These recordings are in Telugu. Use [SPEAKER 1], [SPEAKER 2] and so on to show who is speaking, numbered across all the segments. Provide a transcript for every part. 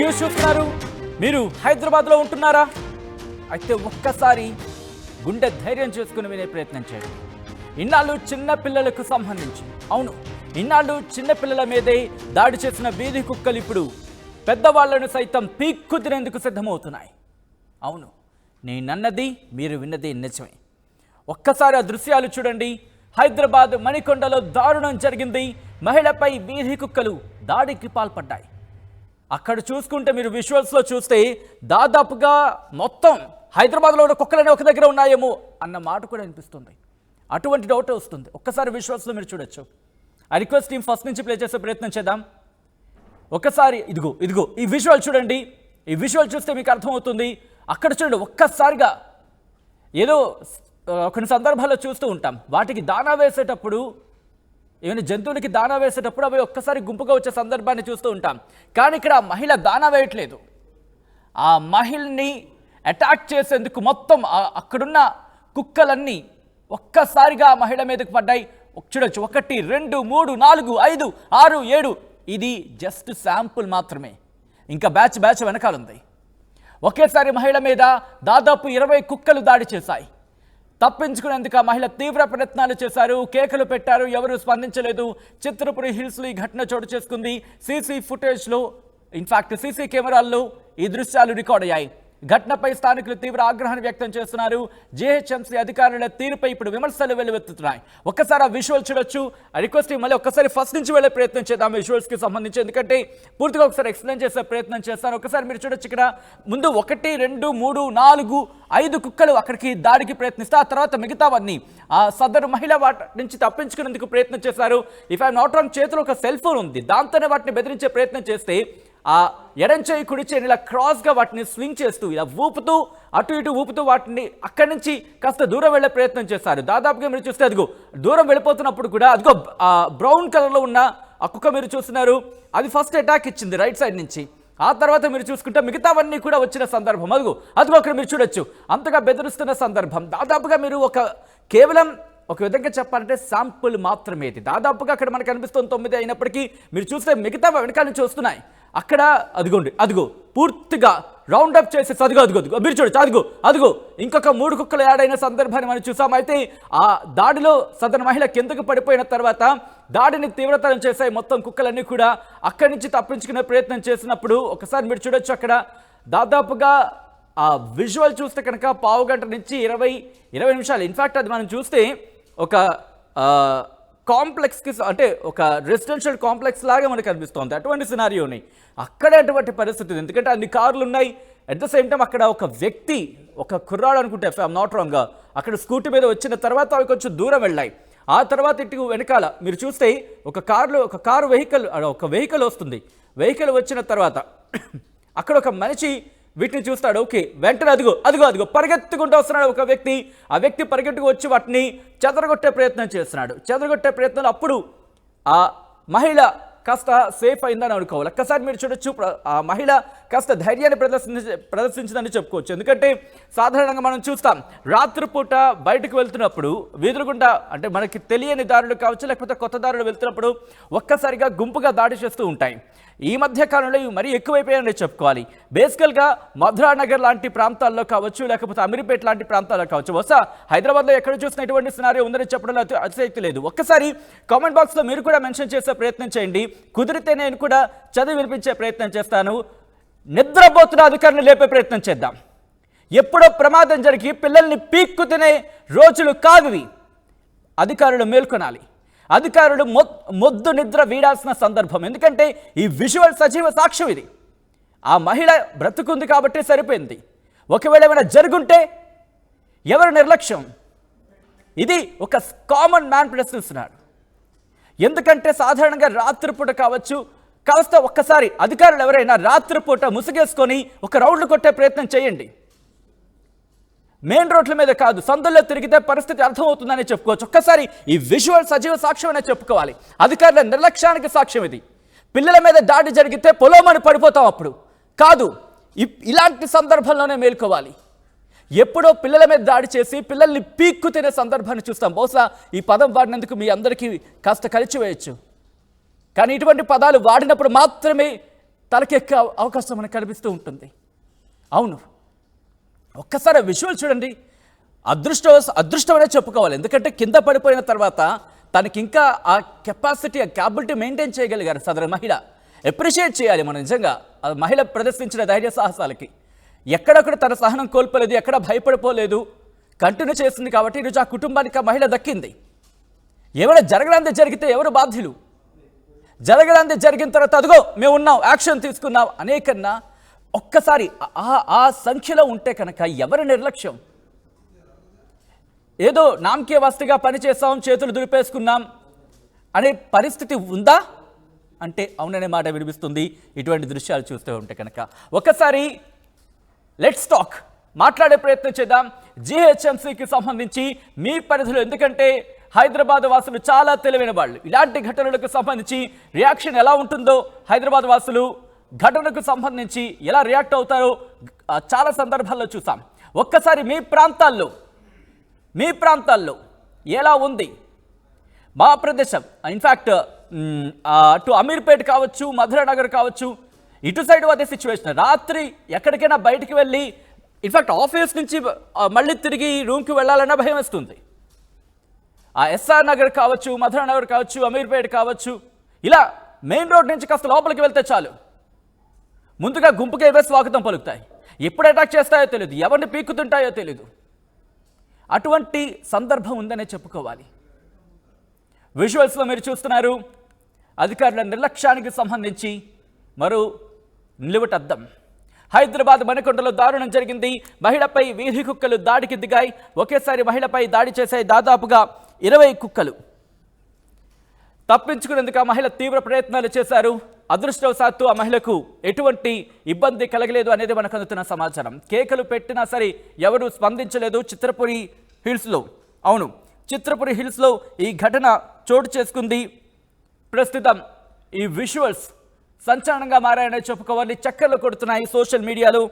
[SPEAKER 1] న్యూస్ చూస్తున్నారు. మీరు హైదరాబాద్లో ఉంటున్నారా? అయితే ఒక్కసారి గుండె ధైర్యం చేసుకుని వినే ప్రయత్నం చేయండి. ఇన్నాళ్ళు చిన్న పిల్లలకు సంబంధించి, అవును, ఇన్నాళ్ళు చిన్నపిల్లల మీదే దాడి చేసిన వీధి కుక్కలు ఇప్పుడు పెద్దవాళ్లను సైతం పీక్కు తినేందుకు సిద్ధమవుతున్నాయి. అవును, నేనన్నది మీరు విన్నది నిజమే. ఒక్కసారి ఆ దృశ్యాలు చూడండి. హైదరాబాద్ మణికొండలో దారుణం జరిగింది. మహిళపై వీధి కుక్కలు దాడికి పాల్పడ్డాయి. అక్కడ చూసుకుంటే మీరు విజువల్స్లో చూస్తే దాదాపుగా మొత్తం హైదరాబాద్లో ఉన్న కుక్కలనే ఒక దగ్గర ఉన్నాయేమో అన్న మాట కూడా అనిపిస్తుంది. అటువంటి డౌట్ వస్తుంది. ఒక్కసారి విజువల్స్లో మీరు చూడొచ్చు. ఆ రిక్వెస్ట్ టీం ఫస్ట్ నుంచి ప్లే చేసే ప్రయత్నం చేద్దాం. ఒక్కసారి ఇదిగో ఈ విజువల్ చూడండి. ఈ విజువల్ చూస్తే మీకు అర్థమవుతుంది. అక్కడ చూడండి, ఒక్కసారిగా ఏదో కొన్ని సందర్భాల్లో చూస్తూ ఉంటాం, వాటికి దానా వేసేటప్పుడు, ఏమైనా జంతువులకి దానా వేసేటప్పుడు అవి ఒక్కసారి గుంపుగా వచ్చే సందర్భాన్ని చూస్తూ ఉంటాం. కానీ ఇక్కడ ఆ మహిళ దానా వేయట్లేదు. ఆ మహిళని అటాక్ చేసేందుకు మొత్తం అక్కడున్న కుక్కలన్నీ ఒక్కసారిగా ఆ మహిళ మీదకు పడ్డాయి. చూడొచ్చు, 1 2 3 4 5 6 7. ఇది జస్ట్ శాంపుల్ మాత్రమే. ఇంకా బ్యాచ్ వెనకాలుంది. ఒకేసారి మహిళ మీద దాదాపు 20 కుక్కలు దాడి చేశాయి. తప్పించుకునేందుకు ఆ మహిళ తీవ్ర ప్రయత్నాలు చేశారు, కేకలు పెట్టారు, ఎవరూ స్పందించలేదు. చిత్రపురి హిల్స్లో ఈ ఘటన చోటు చేసుకుంది. సీసీ ఫుటేజ్లో, ఇన్ఫాక్ట్ సీసీ కెమెరాల్లో ఈ దృశ్యాలు రికార్డ్ అయ్యాయి. ఘటనపై స్థానికులు తీవ్ర ఆగ్రహాన్ని వ్యక్తం చేస్తున్నారు. జీహెచ్ఎంసీ అధికారుల తీరుపై ఇప్పుడు విమర్శలు వెల్లువెత్తుతున్నాయి. ఒక్కసారి ఆ విజువల్ చూడొచ్చు. ఆ రిక్వెస్ట్ మళ్ళీ ఒక్కసారి ఫస్ట్ నుంచి వెళ్ళే ప్రయత్నం చేద్దాం విజువల్స్కి సంబంధించి, ఎందుకంటే పూర్తిగా ఒకసారి ఎక్స్ప్లెయిన్ చేసే ప్రయత్నం చేస్తాను. ఒకసారి మీరు చూడొచ్చు. ఇక్కడ ముందు 1 2 3 4 5 కుక్కలు అక్కడికి దాడికి ప్రయత్నిస్తే ఆ తర్వాత మిగతావన్నీ ఆ సదరు మహిళ వాటి నుంచి తప్పించుకునేందుకు ప్రయత్నం చేశారు. ఇఫ్ ఐఎమ్ నాట్ రాంగ్, చేతిలో ఒక సెల్ ఫోన్ ఉంది, దాంతోనే వాటిని బెదిరించే ప్రయత్నం చేస్తే ఆ ఎడం చేయి కుడి చేయి ఇలా క్రాస్గా వాటిని స్వింగ్ చేస్తూ, ఇలా ఊపుతూ అటు ఇటు ఊపుతూ వాటిని అక్కడి నుంచి కాస్త దూరం వెళ్ళే ప్రయత్నం చేశారు. దాదాపుగా మీరు చూస్తే అదిగో దూరం వెళ్ళిపోతున్నప్పుడు కూడా అదిగో బ్రౌన్ కలర్లో ఉన్న ఆ కుక్క మీరు చూస్తున్నారు, అది ఫస్ట్ అటాక్ ఇచ్చింది రైట్ సైడ్ నుంచి. ఆ తర్వాత మీరు చూసుకుంటే మిగతావన్నీ కూడా వచ్చిన సందర్భం అదిగో అక్కడ మీరు చూడొచ్చు. అంతగా బెదిరిస్తున్న సందర్భం. దాదాపుగా మీరు కేవలం ఒక విధంగా చెప్పాలంటే శాంపుల్ మాత్రమే ఇది. దాదాపుగా అక్కడ మనకు అనిపిస్తుంది 9 అయినప్పటికీ మీరు చూస్తే మిగతా వెనకాల నుంచి వస్తున్నాయి. అక్కడ అదిగో పూర్తిగా రౌండప్ చేసేసి అదిగో మీరు చూడొచ్చు. అదిగో ఇంకొక 3 కుక్కలు యాడైన సందర్భాన్ని మనం చూసాం. అయితే ఆ దాడిలో సదరు మహిళ కిందకు పడిపోయిన తర్వాత దాడిని తీవ్రతరం చేశాయి. మొత్తం కుక్కలన్నీ కూడా అక్కడి నుంచి తప్పించుకునే ప్రయత్నం చేసినప్పుడు ఒకసారి మీరు చూడొచ్చు. అక్కడ దాదాపుగా ఆ విజువల్ చూస్తే కనుక 15 గంటల నుంచి 20 నిమిషాలు. ఇన్ఫ్యాక్ట్ అది మనం చూస్తే ఒక కాంప్లెక్స్కి, అంటే ఒక రెసిడెన్షియల్ కాంప్లెక్స్ లాగా మనకు అనిపిస్తుంది. అటువంటి సినారియోని అక్కడే అటువంటి పరిస్థితి, ఎందుకంటే అన్ని కార్లు ఉన్నాయి. అట్ ద సేమ్ టైం అక్కడ ఒక వ్యక్తి, ఒక కుర్రాడు అనుకుంటే, ఇఫ్ ఐఎమ్ నాట్ రాంగ్, అక్కడ స్కూటీ మీద వచ్చిన తర్వాత అవి కొంచెం దూరం వెళ్ళాయి. ఆ తర్వాత ఇటు వెనకాల మీరు చూస్తే ఒక వెహికల్ వస్తుంది. వెహికల్ వచ్చిన తర్వాత అక్కడ ఒక మనిషి వీటిని చూస్తాడు. ఓకే, వెంటనే అదిగో పరిగెత్తుకుంటూ వస్తున్నాడు ఒక వ్యక్తి. ఆ వ్యక్తి పరిగెత్తుకు వచ్చి వాటిని చెదరగొట్టే ప్రయత్నం చేస్తున్నాడు. చెదరగొట్టే ప్రయత్నంలో అప్పుడు ఆ మహిళ కాస్త సేఫ్ అయిందని అనుకోవాలి. ఒక్కసారి మీరు చూడొచ్చు, ఆ మహిళ కాస్త ధైర్యాన్ని ప్రదర్శించిందని చెప్పుకోవచ్చు. ఎందుకంటే సాధారణంగా మనం చూస్తాం, రాత్రిపూట బయటకు వెళ్తున్నప్పుడు వీధుల గుండా, అంటే మనకి తెలియని దారులు కావచ్చు, లేకపోతే కొత్త దారులు వెళ్తున్నప్పుడు ఒక్కసారిగా గుంపుగా దాడి చేస్తూ ఉంటాయి. ఈ మధ్య కాలంలో ఇవి మరీ ఎక్కువైపోయాయని చెప్పుకోవాలి. బేసికల్గా మధురానగర్ లాంటి ప్రాంతాల్లో కావచ్చు, లేకపోతే అమీర్పేట లాంటి ప్రాంతాల్లో కావచ్చు, బహుశా హైదరాబాద్లో ఎక్కడ చూసిన ఇటువంటి సినారియో ఉందని చెప్పడంలో అతిశక్తి లేదు. ఒక్కసారి కామెంట్ బాక్స్లో మీరు కూడా మెన్షన్ చేసే ప్రయత్నం చేయండి. కుదిరితే నేను కూడా చదివి వినిపించే ప్రయత్నం చేస్తాను. నిద్రపోతున్న అధికారులు లేపే ప్రయత్నం చేద్దాం. ఎప్పుడో ప్రమాదం జరిగి పిల్లల్ని పీక్కు తినే రోజులు కావివి. అధికారులు మేల్కొనాలి. అధికారులు మొద్దు నిద్ర వీడాల్సిన సందర్భం. ఎందుకంటే ఈ విజువల్ సజీవ సాక్ష్యం ఇది. ఆ మహిళ బ్రతుకుంది కాబట్టి సరిపోయింది. ఒకవేళ ఏమైనా జరుగుంటే ఎవరు నిర్లక్ష్యం? ఇది ఒక కామన్ మ్యాన్ ప్రశ్నిస్తున్నాడు. ఎందుకంటే సాధారణంగా రాత్రిపూట కావచ్చు, కాస్త ఒక్కసారి అధికారులు ఎవరైనా రాత్రిపూట ముసుగేసుకొని ఒక రౌండ్లు కొట్టే ప్రయత్నం చేయండి. మెయిన్ రోడ్ల మీద కాదు, సందుల్లో తిరిగితే పరిస్థితి అర్థమవుతుందని చెప్పుకోవచ్చు. ఒక్కసారి ఈ విజువల్ సజీవ సాక్ష్యం అనే చెప్పుకోవాలి. అధికారుల నిర్లక్ష్యానికి సాక్ష్యం ఇది. పిల్లల మీద దాడి జరిగితే పొలోమని పడిపోతాం, అప్పుడు కాదు. ఇలాంటి సందర్భంలోనే మేల్కోవాలి. ఎప్పుడో పిల్లల మీద దాడి చేసి పిల్లల్ని పీక్కు తినే సందర్భాన్ని చూస్తాం. బహుశా ఈ పదం వాడినందుకు మీ అందరికీ కాస్త కలిచివేయచ్చు. కానీ ఇటువంటి పదాలు వాడినప్పుడు మాత్రమే తలకెక్కే అవకాశం మనకు కనిపిస్తూ ఉంటుంది. అవును, ఒక్కసారి విజువల్ చూడండి. అదృష్టమనే చెప్పుకోవాలి. ఎందుకంటే కింద పడిపోయిన తర్వాత తనకి ఇంకా ఆ కెపాసిటీ, ఆ క్యాపబిలిటీ మెయింటైన్ చేయగలిగారు సదరు మహిళ. అప్రిషియేట్ చేయాలి మనం నిజంగా ఆ మహిళ ప్రదర్శించిన ధైర్య సాహసాలకి. ఎక్కడొక్కడ తన సహనం కోల్పోలేదు, ఎక్కడ భయపడిపోలేదు, కంటిన్యూ చేస్తుంది. కాబట్టి ఈరోజు ఆ కుటుంబానికి ఆ మహిళ దక్కింది. ఏమైనా జరగడానికి జరిగితే ఎవరు బాధ్యులు? జరగడానికి జరిగిన తర్వాత అదిగో మేము ఉన్నాం, యాక్షన్ తీసుకున్నాం అనేకన్నా ఒక్కసారి ఆ సంఖ్యలో ఉంటే కనుక ఎవరి నిర్లక్ష్యం? ఏదో నామకే వస్తుగా పనిచేస్తాం, చేతులు దులిపేసుకున్నాం అనే పరిస్థితి ఉందా అంటే అవుననే మాట వినిపిస్తుంది ఇటువంటి దృశ్యాలు చూస్తూ ఉంటే కనుక. ఒకసారి లెట్స్ టాక్, మాట్లాడే ప్రయత్నం చేద్దాం జీహెచ్ఎంసీకి సంబంధించి మీ పరిధిలో. ఎందుకంటే హైదరాబాద్ వాసులు చాలా తెలివైన వాళ్ళు. ఇలాంటి ఘటనలకు సంబంధించి రియాక్షన్ ఎలా ఉంటుందో, హైదరాబాద్ వాసులు ఘటనకు సంబంధించి ఎలా రియాక్ట్ అవుతారో చాలా సందర్భాల్లో చూసాం. ఒక్కసారి మీ ప్రాంతాల్లో ఎలా ఉంది మా ప్రదేశం? ఇన్ఫ్యాక్ట్ అటు అమీర్పేట కావచ్చు, మధురానగర్ కావచ్చు, ఇటు సైడ్ అదే సిచ్యువేషన్. రాత్రి ఎక్కడికైనా బయటికి వెళ్ళి ఇన్ఫ్యాక్ట్ ఆఫీస్ నుంచి మళ్ళీ తిరిగి రూమ్కి వెళ్ళాలన్నా భయం వేస్తుంది. ఆ ఎస్ఆర్ నగర్ కావచ్చు, మధురానగర్ కావచ్చు, అమీర్పేట కావచ్చు, ఇలా మెయిన్ రోడ్ నుంచి కాస్త లోపలికి వెళ్తే చాలు ముందుగా గుంపుకి ఏవే స్వాగతం పలుకుతాయి. ఎప్పుడు అటాక్ చేస్తాయో తెలియదు, ఎవరిని పీక్కుతుంటాయో తెలియదు. అటువంటి సందర్భం ఉందనే చెప్పుకోవాలి. విజువల్స్లో మీరు చూస్తున్నారు అధికారుల నిర్లక్ష్యానికి సంబంధించి మరో నిలువటద్దం. హైదరాబాద్ మణికొండలో దారుణం జరిగింది. మహిళపై వీధి కుక్కలు దాడికి దిగాయి. ఒకేసారి మహిళపై దాడి చేశాయి దాదాపుగా 20 కుక్కలు. తప్పించుకునేందుకు ఆ మహిళ తీవ్ర ప్రయత్నాలు చేశారు. అదృష్టవశాత్తు ఆ మహిళకు ఎటువంటి ఇబ్బంది కలగలేదు అనేది మనకు అందుతున్న సమాచారం. కేకలు పెట్టినా సరే ఎవరూ స్పందించలేదు. చిత్రపురి హిల్స్లో ఈ ఘటన చోటు చేసుకుంది. ప్రస్తుతం ఈ విజువల్స్ సంచలనంగా మారాయనే చెప్పుకోవాలి. చక్కర్లు కొడుతున్నాయి సోషల్ మీడియాలో.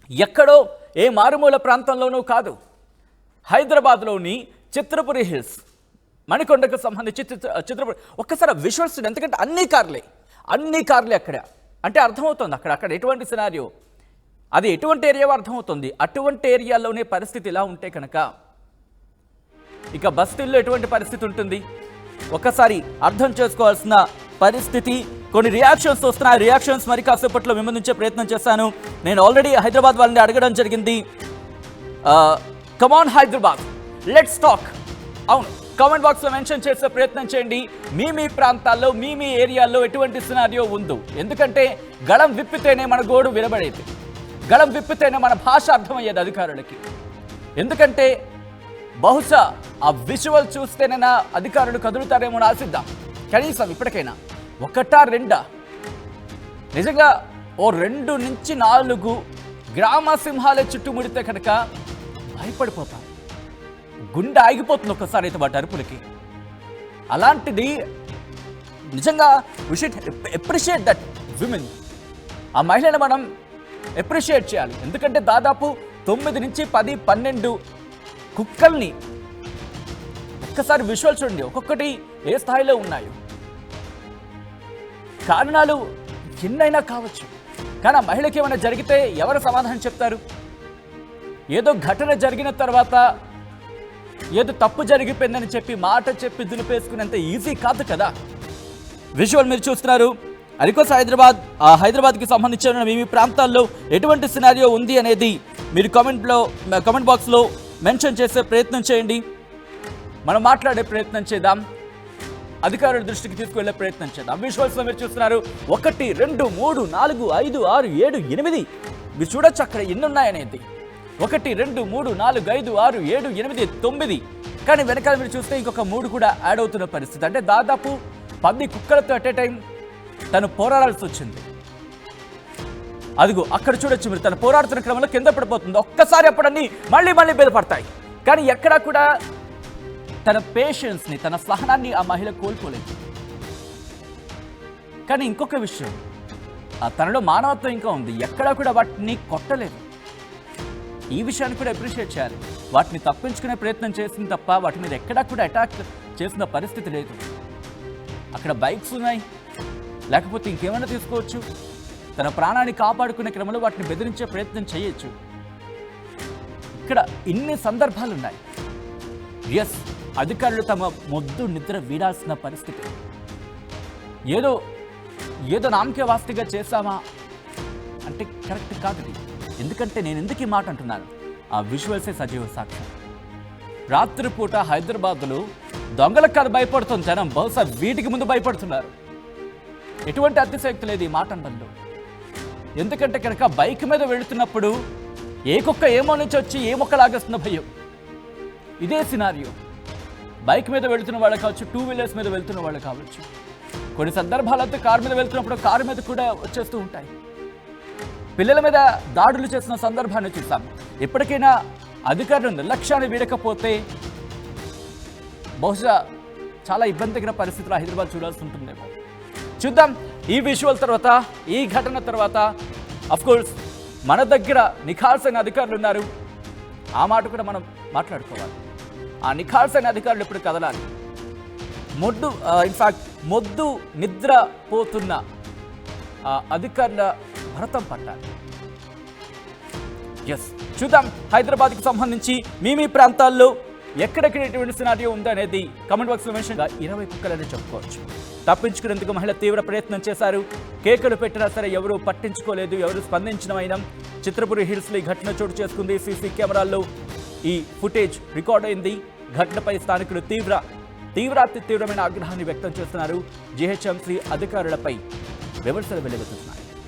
[SPEAKER 1] ఎక్కడో ఏ మారుమూల ప్రాంతంలోనూ కాదు, హైదరాబాద్లోని చిత్రపురి హిల్స్, మణికొండకు సంబంధించి చిత్రపురి. ఒక్కసారి విజువల్స్, ఎందుకంటే అన్ని కార్లే అక్కడ అంటే అర్థమవుతుంది అక్కడ ఎటువంటి సినారియో, అది ఎటువంటి ఏరియావో అర్థమవుతుంది. అటువంటి ఏరియాలోనే పరిస్థితి ఇలా ఉంటే కనుక ఇక బస్తీల్లో ఎటువంటి పరిస్థితి ఉంటుంది ఒక్కసారి అర్థం చేసుకోవాల్సిన పరిస్థితి. కొన్ని రియాక్షన్స్ వస్తున్నాయి. రియాక్షన్స్ మరి కాసేపట్లో విమర్శించే ప్రయత్నం చేశాను. నేను ఆల్రెడీ హైదరాబాద్ వాళ్ళని అడగడం జరిగింది. కమాన్ హైదరాబాద్, లెట్స్ టాక్. అవును, కామెంట్ బాక్స్లో మెన్షన్ చేసే ప్రయత్నం చేయండి. మీ ప్రాంతాల్లో మీ ఏరియాల్లో ఎటువంటి సినారియో ఉందో. ఎందుకంటే గళం విప్పితేనే మన గోడు వినబడేది, గళం విప్పితేనే మన భాష అర్థమయ్యేది అధికారులకి. ఎందుకంటే బహుశా ఆ విజువల్ చూస్తేనైనా అధికారులు కదులుతారేమో ఆశిద్దాం. కనీసం ఇప్పటికైనా ఒకటా రెండా, నిజంగా 2 నుంచి 4 గ్రామ సింహాలే చుట్టుముడితే కనుక భయపడిపోతాం, గుండె ఆగిపోతుంది ఒక్కసారి అయితే వాటి అరుపులకి. అలాంటిది నిజంగా we should appreciate that women. ఆ మహిళను మనం అప్రిషియేట్ చేయాలి. ఎందుకంటే దాదాపు 9 నుంచి 10, 12 కుక్కల్ని ఒక్కసారి విజువల్ చూడండి, ఒక్కొక్కటి ఏ స్థాయిలో ఉన్నాయో. కారణాలు ఎన్నైనా కావచ్చు, కానీ ఆ మహిళకి ఏమైనా జరిగితే ఎవరు సమాధానం చెప్తారు? ఏదో ఘటన జరిగిన తర్వాత ఏదో తప్పు జరిగిపోయిందని చెప్పి మాట చెప్పి దులిపేసుకునేంత ఈజీ కాదు కదా. విజువల్ మీరు చూస్తున్నారు. అరికోస్ హైదరాబాద్కి సంబంధించిన మీ ప్రాంతాల్లో ఎటువంటి సినారియో ఉంది అనేది మీరు కామెంట్ బాక్స్లో మెన్షన్ చేసే ప్రయత్నం చేయండి. మనం మాట్లాడే ప్రయత్నం చేద్దాం, అధికారుల దృష్టికి తీసుకువెళ్ళే ప్రయత్నం చేద్దాం. విజువల్స్లో మీరు చూస్తున్నారు 1, 2, 3, 4, 5, 6, 7, 8 మీరు చూడొచ్చు అక్కడ ఎన్ని ఉన్నాయనేది. 1, 2, 3, 4, 5, 6, 7, 8, 9. కానీ వెనకాల మీరు చూస్తే ఇంకొక 3 కూడా యాడ్ అవుతున్న పరిస్థితి. అంటే దాదాపు 10 కుక్కలతో అట్ ఏ టైం తను పోరాడాల్సి వచ్చింది. అదిగో అక్కడ చూడొచ్చు మీరు, తను పోరాడుతున్న క్రమంలో కింద పడిపోతుంది. ఒక్కసారి అప్పుడన్నీ మళ్ళీ బయలుపడతాయి. కానీ ఎక్కడా కూడా తన పేషెన్స్ని, తన సహనాన్ని ఆ మహిళ కోల్పోలేదు. కానీ ఇంకొక విషయం, తనలో మానవత్వం ఇంకా ఉంది. ఎక్కడా కూడా వాటిని కొట్టలేదు. ఈ విషయాన్ని కూడా అప్రిషియేట్ చేయాలి. వాటిని తప్పించుకునే ప్రయత్నం చేసింది తప్ప వాటి మీద ఎక్కడా కూడా అటాక్ చేసిన పరిస్థితి లేదు. అక్కడ బైక్స్ ఉన్నాయి, లేకపోతే ఇంకేమైనా తీసుకోవచ్చు. తన ప్రాణాన్ని కాపాడుకునే క్రమంలో వాటిని బెదిరించే ప్రయత్నం చేయొచ్చు. ఇక్కడ ఇన్ని సందర్భాలు ఉన్నాయి. ఎస్, అధికారులు తమ మొద్దు నిద్ర వీడాల్సిన పరిస్థితి. ఏదో నామకే వాస్తిగా చేశామా అంటే కరెక్ట్ కాదు ఇది. ఎందుకంటే నేను ఎందుకు ఈ మాట అంటున్నాను, ఆ విజువల్సే సజీవ సాక్ష్యం. రాత్రిపూట హైదరాబాద్లో దొంగలకు కాదు భయపడుతుంది జనం, బహుశా వీటికి ముందు భయపడుతున్నారు. ఎటువంటి అతిశయోక్తి లేదు ఈ మాట అనడంలో. ఎందుకంటే కనుక బైక్ మీద వెళుతున్నప్పుడు ఏ కుక్క ఏమో నుంచి వచ్చి ఏ మొక్క లాగేస్తున్న భయం. ఇదే సినారియో బైక్ మీద వెళుతున్న వాళ్ళు కావచ్చు, 2 వీలర్స్ మీద వెళ్తున్న వాళ్ళు కావచ్చు. కొన్ని సందర్భాలతో కారు మీద వెళ్తున్నప్పుడు కారు మీద కూడా వచ్చేస్తూ ఉంటాయి. పిల్లల మీద దాడులు చేసిన సందర్భాన్ని చూసాం. ఎప్పటికైనా అధికారులు నిర్లక్ష్యాన్ని వీడకపోతే బహుశా చాలా ఇబ్బందికర పరిస్థితులు హైదరాబాద్ చూడాల్సి ఉంటుందేమో. చూద్దాం ఈ విజువల్ తర్వాత, ఈ ఘటన తర్వాత. అఫ్కోర్స్ మన దగ్గర నిఖార్సైన అధికారులు ఉన్నారు, ఆ మాట కూడా మనం మాట్లాడుకోవాలి. ఆ నిఖార్సైన అధికారులు ఇప్పుడు కదలాలి. ఇన్ఫాక్ట్ మొద్దు నిద్ర పోతున్న అధికారుల భరతం పట్టాలి. ఎస్, చూద్దాం హైదరాబాద్కి సంబంధించి మీ ప్రాంతాల్లో ఎక్కడెక్కడ ఎటువంటి సినారియో ఉందనేది కామెంట్ బాక్స్లో మెన్షన్. 20 కుక్కలని చెప్పుకోవచ్చు. తప్పించుకునేందుకు మహిళ తీవ్ర ప్రయత్నం చేశారు. కేకలు పెట్టినా సరే ఎవరూ పట్టించుకోలేదు, ఎవరు స్పందించిన వైనం. చిత్రపురి హిల్స్లో ఈ ఘటన చోటు చేసుకుంది. సీసీ కెమెరాల్లో ఈ ఫుటేజ్ రికార్డ్ అయింది. ఘటనపై స్థానికులు తీవ్రమైన ఆగ్రహాన్ని వ్యక్తం చేస్తున్నారు. జీహెచ్ఎంసీ అధికారులపై విమర్శలు వెల్లువెత్తుతున్నారు.